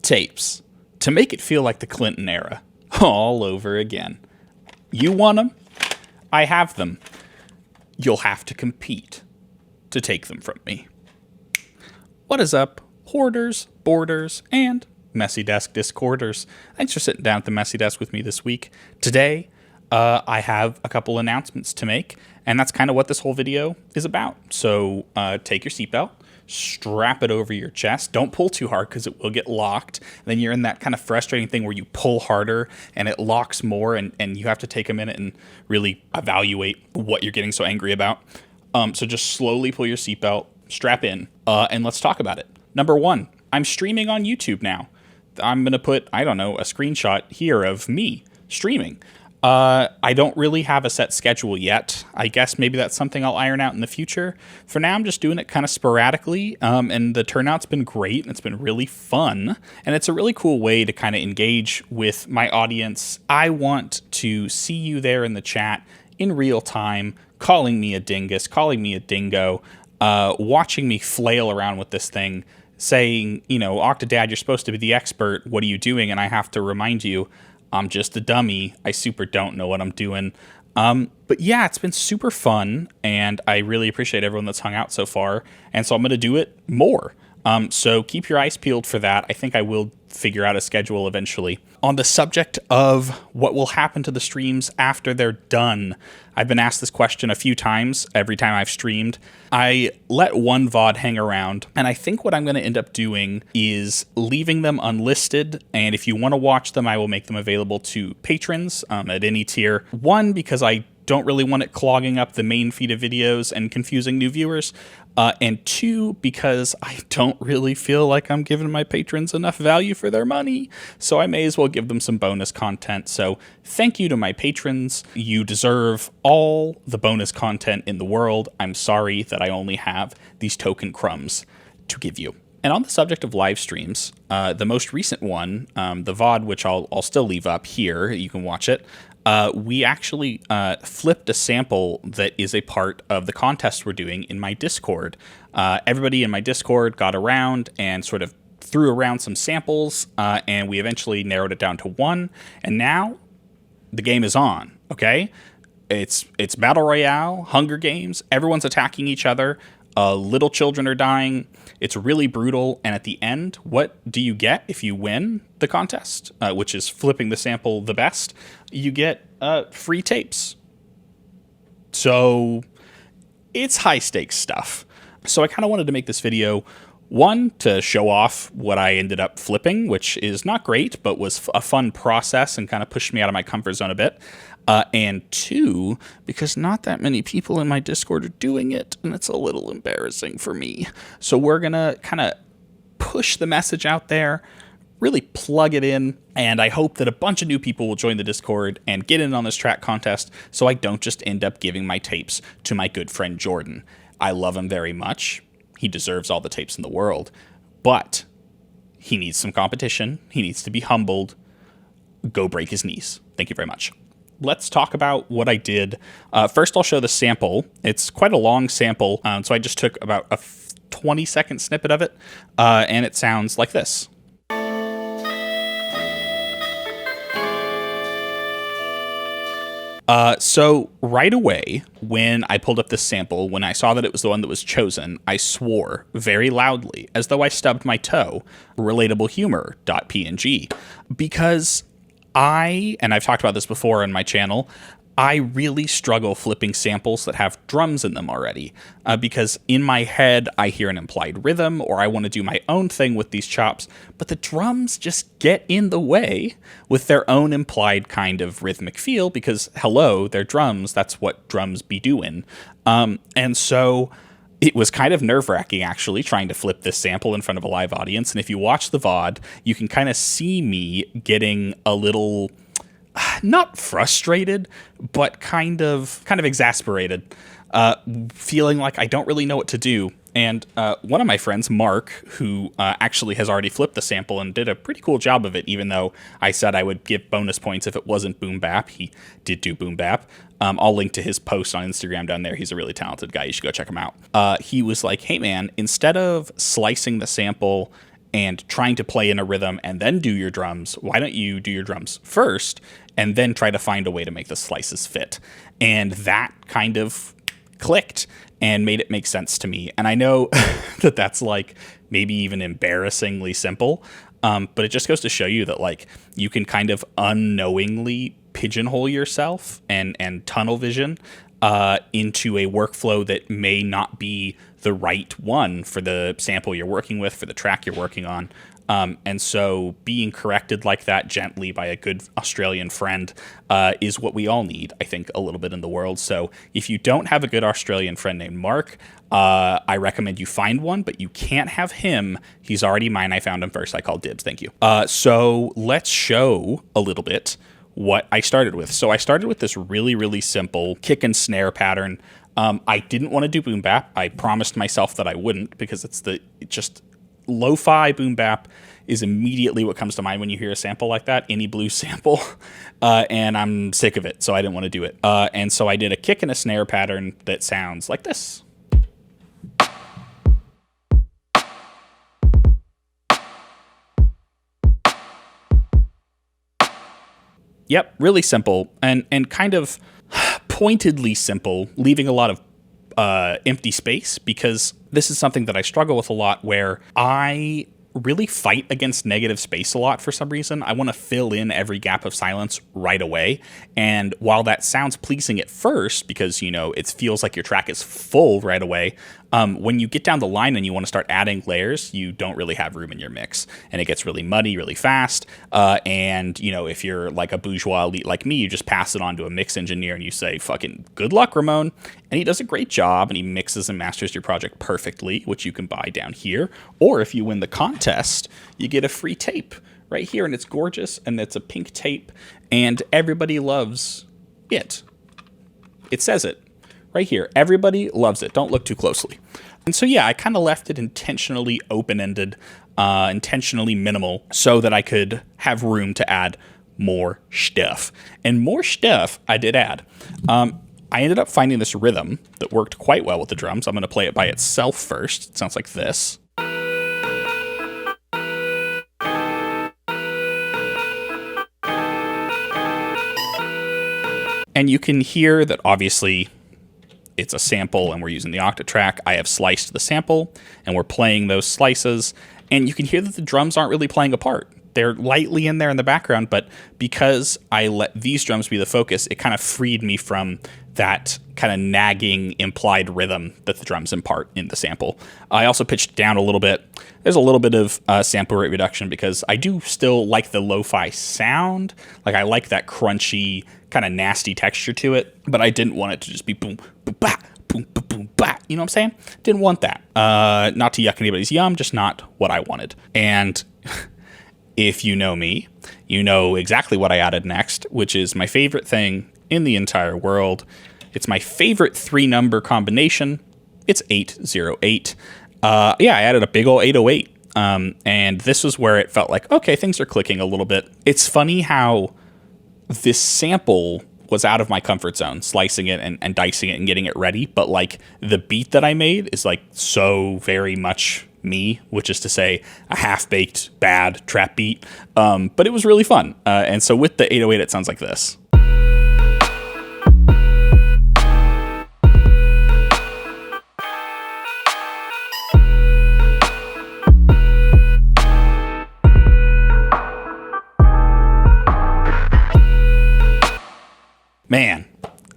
tapes to make it feel like the Clinton era all over again. You want them? I have them. You'll have to compete to take them from me. What is up, hoarders, boarders, and Messy Desk Discorders? Thanks for sitting down at the Messy Desk with me this week. Today, I have a couple announcements to make, and that's kind of what this whole video is about. So take your seatbelt, strap it over your chest. Don't pull too hard because it will get locked. Then you're in that kind of frustrating thing where you pull harder and it locks more, and you have to take a minute and really evaluate what you're getting so angry about. So just slowly pull your seatbelt, strap in, and let's talk about it. Number one, I'm streaming on YouTube now. I'm going to put, a screenshot here of me streaming. I don't really have a set schedule yet. I guess maybe that's something I'll iron out in the future. For now, I'm just doing it kind of sporadically, and the turnout's been great, and it's been really fun, and it's a really cool way to kind of engage with my audience. I want to see you there in the chat in real time, calling me a dingus, calling me a dingo, watching me flail around with this thing, saying, Octodad, you're supposed to be the expert. What are you doing? And I have to remind you, I'm just a dummy. I super don't know what I'm doing. But yeah, it's been super fun, and I really appreciate everyone that's hung out so far. And so I'm going to do it more. So keep your eyes peeled for that. I think I will figure out a schedule eventually. On the subject of what will happen to the streams after they're done, I've been asked this question a few times every time I've streamed. I let one VOD hang around, and I think what I'm going to end up doing is leaving them unlisted, and if you want to watch them, I will make them available to patrons at any tier. One, because I don't really want it clogging up the main feed of videos and confusing new viewers. And two, because I don't really feel like I'm giving my patrons enough value for their money, so I may as well give them some bonus content. So thank you to my patrons. You deserve all the bonus content in the world. I'm sorry that I only have these token crumbs to give you. And on the subject of live streams, the most recent one, the VOD, which I'll still leave up here, you can watch it, we actually flipped a sample that is a part of the contest we're doing in my Discord. Everybody in my Discord got around and sort of threw around some samples, and we eventually narrowed it down to one. And now the game is on, okay? It's Battle Royale, Hunger Games, everyone's attacking each other. Little children are dying. It's really brutal. And at the end, what do you get if you win the contest, which is flipping the sample the best? You get free tapes. So it's high stakes stuff. So I kind of wanted to make this video, one, to show off what I ended up flipping, which is not great, but was a fun process and kind of pushed me out of my comfort zone a bit. And two, because not that many people in my Discord are doing it, and it's a little embarrassing for me. So we're going to kind of push the message out there, really plug it in, and I hope that a bunch of new people will join the Discord and get in on this track contest so I don't just end up giving my tapes to my good friend Jordan. I love him very much. He deserves all the tapes in the world, but he needs some competition. He needs to be humbled. Go break his knees. Thank you very much. Let's talk about what I did. First, I'll show the sample. It's quite a long sample, so I just took about a 20-second snippet of it, and it sounds like this. So right away, when I pulled up this sample, when I saw that it was the one that was chosen, I swore very loudly, as though I stubbed my toe, relablehumor.png, because and I've talked about this before on my channel, I really struggle flipping samples that have drums in them already, because in my head, I hear an implied rhythm, or I want to do my own thing with these chops, but the drums just get in the way with their own implied kind of rhythmic feel, because, hello, they're drums, that's what drums be doing. And so it was kind of nerve-wracking, actually, trying to flip this sample in front of a live audience, and if you watch the VOD, you can kind of see me getting a little, not frustrated, but kind of exasperated, feeling like I don't really know what to do. And one of my friends, Mark, who actually has already flipped the sample and did a pretty cool job of it, even though I said I would give bonus points if it wasn't Boom Bap. He did do Boom Bap. I'll link to his post on Instagram down there. He's a really talented guy. You should go check him out. He was like, hey, man, instead of slicing the sample and trying to play in a rhythm and then do your drums. Why don't you do your drums first and then try to find a way to make the slices fit? And that kind of clicked and made it make sense to me. And I know that that's like maybe even embarrassingly simple, but it just goes to show you that like you can kind of unknowingly pigeonhole yourself and tunnel vision into a workflow that may not be the right one for the sample you're working with, for the track you're working on. And so being corrected like that gently by a good Australian friend is what we all need, I think, a little bit in the world. So if you don't have a good Australian friend named Mark, I recommend you find one, but you can't have him. He's already mine. I found him first. I called dibs. Thank you. So let's show a little bit what I started with. So I started with this really, really simple kick and snare pattern. I didn't want to do boom bap. I promised myself that I wouldn't, because it's just lo-fi boom bap is immediately what comes to mind when you hear a sample like that, any blues sample, and I'm sick of it, so I didn't want to do it. And so I did a kick and a snare pattern that sounds like this. Yep, really simple and kind of pointedly simple, leaving a lot of empty space, because this is something that I struggle with a lot, where I really fight against negative space a lot for some reason. I want to fill in every gap of silence right away. And while that sounds pleasing at first, because, you know, it feels like your track is full right away, when you get down the line and you want to start adding layers, you don't really have room in your mix. And it gets really muddy really fast. And, you know, if you're like a bourgeois elite like me, you just pass it on to a mix engineer and you say, fucking good luck, Ramon. And he does a great job and he mixes and masters your project perfectly, which you can buy down here. Or if you win the contest, you get a free tape right here, and it's gorgeous, and it's a pink tape, and everybody loves it. It says it right here. Everybody loves it. Don't look too closely. And so, yeah, I kind of left it intentionally open-ended, intentionally minimal, so that I could have room to add more stuff. And more stuff I did add. I ended up finding this rhythm that worked quite well with the drums. I'm going to play it by itself first. It sounds like this. And you can hear that obviously it's a sample and we're using the Octatrack. I have sliced the sample and we're playing those slices. And you can hear that the drums aren't really playing a part. They're lightly in there in the background, but because I let these drums be the focus, it kind of freed me from that kind of nagging implied rhythm that the drums impart in the sample. I also pitched down a little bit. There's a little bit of sample rate reduction because I do still like the lo-fi sound. Like I like that crunchy, kind of nasty texture to it, but I didn't want it to just be boom, boom, bah, boom, boom, boom, bah. You know what I'm saying? Didn't want that. Not to yuck anybody's yum, just not what I wanted. And if you know me, you know exactly what I added next, which is my favorite thing in the entire world. It's my favorite 3-number combination. It's 808. Yeah, I added a big old 808. And this was where it felt like, okay, things are clicking a little bit. It's funny how this sample was out of my comfort zone, slicing it and dicing it and getting it ready. But like the beat that I made is like so very much me, which is to say a half-baked bad trap beat. But it was really fun. And so with the 808, it sounds like this. Man,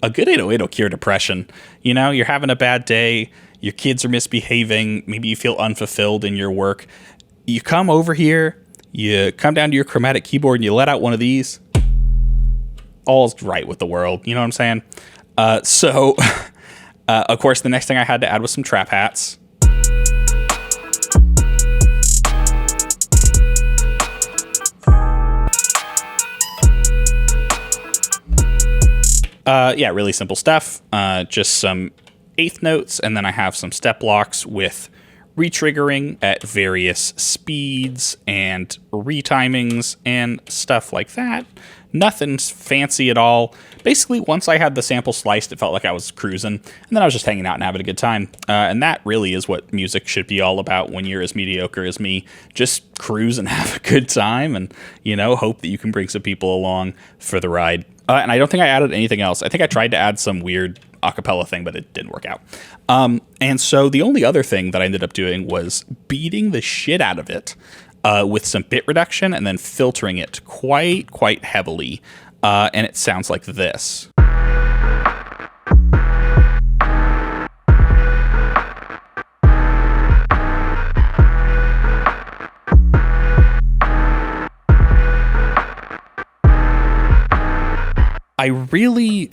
a good 808 will cure depression. You know, you're having a bad day, your kids are misbehaving, maybe you feel unfulfilled in your work. You come over here, you come down to your chromatic keyboard and you let out one of these. All's right with the world, you know what I'm saying? So, of course, the next thing I had to add was some trap hats. Yeah, really simple stuff. Just some eighth notes, and then I have some step blocks with retriggering at various speeds and retimings and stuff like that. Nothing's fancy at all. Basically, once I had the sample sliced, it felt like I was cruising, and then I was just hanging out and having a good time. And that really is what music should be all about when you're as mediocre as me. Just cruise and have a good time, and, hope that you can bring some people along for the ride. And I don't think I added anything else. I think I tried to add some weird acapella thing, but it didn't work out. And so the only other thing that I ended up doing was beating the shit out of it with some bit reduction and then filtering it quite heavily. And it sounds like this. I really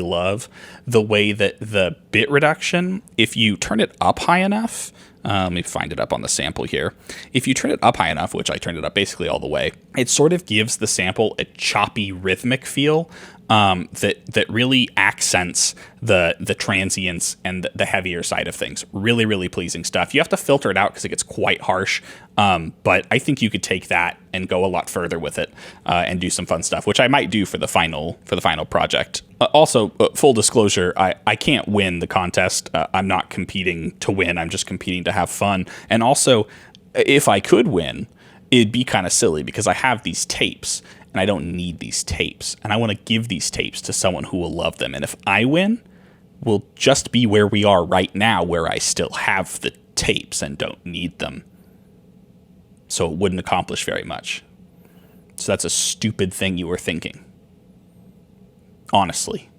love the way that the bit reduction, if you turn it up high enough, let me find it up on the sample here. If you turn it up high enough, which I turned it up basically all the way, it sort of gives the sample a choppy rhythmic feel that really accents the transients and the heavier side of things. Really pleasing stuff. You have to filter it out because it gets quite harsh, but I think you could take that and go a lot further with it and do some fun stuff, which I might do for the final project. Also, full disclosure, I can't win the contest. I'm not competing to win. I'm just competing to have fun. And also, if I could win, it'd be kind of silly because I have these tapes and I don't need these tapes. And I want to give these tapes to someone who will love them. And if I win, we'll just be where we are right now, where I still have the tapes and don't need them. So it wouldn't accomplish very much. So that's a stupid thing you were thinking. Honestly,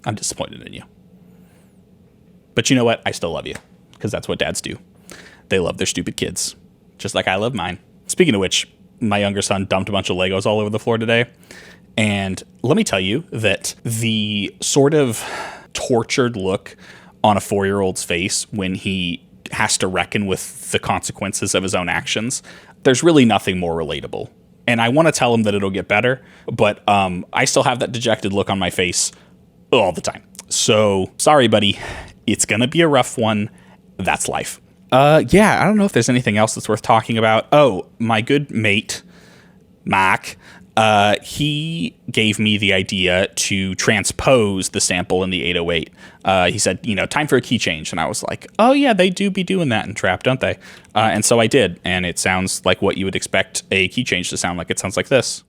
I'm disappointed in you. But you know what? I still love you because that's what dads do. They love their stupid kids, just like I love mine. Speaking of which, my younger son dumped a bunch of Legos all over the floor today. And let me tell you that the sort of tortured look on a 4-year-old's face when he has to reckon with the consequences of his own actions, there's really nothing more relatable. And I want to tell him that it'll get better, but I still have that dejected look on my face all the time. So sorry, buddy. It's going to be a rough one. That's life. Yeah, I don't know if there's anything else that's worth talking about. Oh, my good mate, Mac, he gave me the idea to transpose the sample in the 808. He said, time for a key change. And I was like, oh yeah, they do be doing that in trap, don't they? And so I did. And it sounds like what you would expect a key change to sound like. It sounds like this.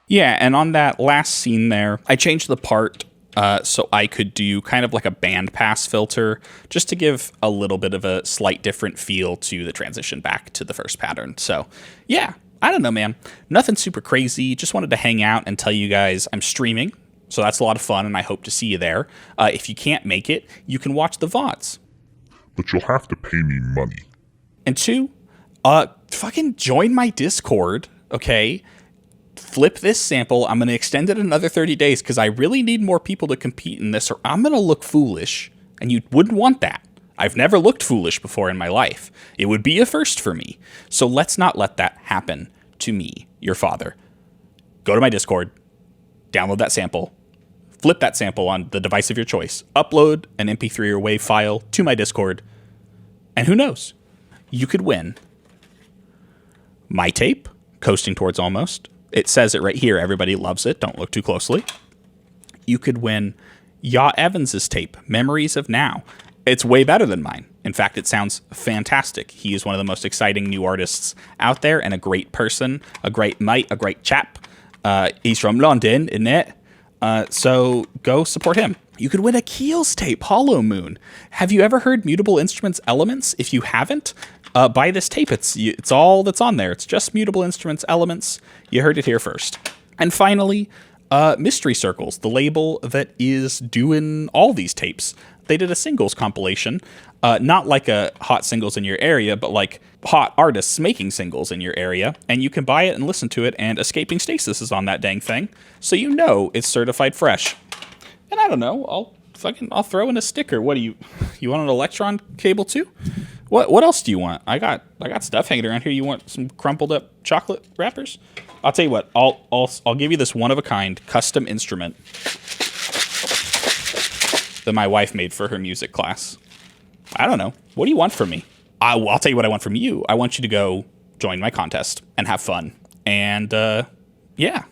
Yeah, and on that last scene there, I changed the part so I could do kind of like a bandpass filter just to give a little bit of a slight different feel to the transition back to the first pattern. So yeah, I don't know, man. Nothing super crazy. Just wanted to hang out and tell you guys I'm streaming. So that's a lot of fun, and I hope to see you there. If you can't make it, you can watch the VODs. But you'll have to pay me money. And 2, fucking join my Discord, okay? Flip this sample. I'm going to extend it another 30 days because I really need more people to compete in this, or I'm going to look foolish, and you wouldn't want that. I've never looked foolish before in my life. It would be a first for me. So let's not let that happen to me, your father. Go to my Discord, download that sample, flip that sample on the device of your choice, upload an MP3 or WAV file to my Discord, and who knows? You could win my tape, Coasting Towards Almost. It says it right here. Everybody loves it. Don't look too closely. You could win Yacht Evans's tape, Memories of Now. It's way better than mine. In fact, it sounds fantastic. He is one of the most exciting new artists out there and a great person, a great mate, a great chap. He's from London, isn't it? So go support him. You could win a Keels tape, Hollow Moon. Have you ever heard Mutable Instruments Elements? If you haven't, buy this tape. It's all that's on there. It's just Mutable Instruments Elements. You heard it here first. And finally, Mystery Circles, the label that is doing all these tapes. They did a singles compilation, not like a hot singles in your area, but like hot artists making singles in your area. And you can buy it and listen to it, and Escaping Stasis is on that dang thing. So you know it's certified fresh. And I don't know, I'll throw in a sticker. What do you want an Electron cable too? What else do you want? I got stuff hanging around here. You want some crumpled up chocolate wrappers? I'll tell you what. I'll give you this one of a kind custom instrument that my wife made for her music class. I don't know. What do you want from me? I'll tell you what I want from you. I want you to go join my contest and have fun. And yeah.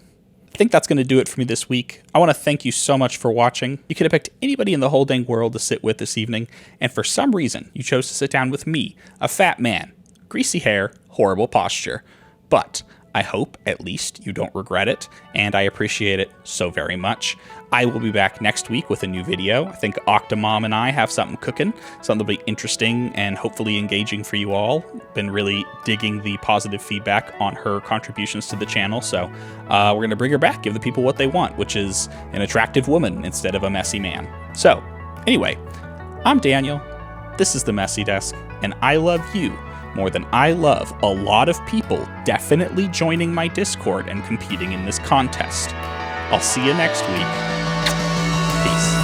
I think that's going to do it for me this week. I want to thank you so much for watching. You could have picked anybody in the whole dang world to sit with this evening, and for some reason, you chose to sit down with me, a fat man, greasy hair, horrible posture. But I hope at least you don't regret it, and I appreciate it so very much. I will be back next week with a new video. I think Octomom and I have something cooking, something that'll be interesting and hopefully engaging for you all. Been really digging the positive feedback on her contributions to the channel, so we're going to bring her back, give the people what they want, which is an attractive woman instead of a messy man. So, anyway, I'm Daniel, this is The Messy Desk, and I love you more than I love a lot of people definitely joining my Discord and competing in this contest. I'll see you next week. Peace.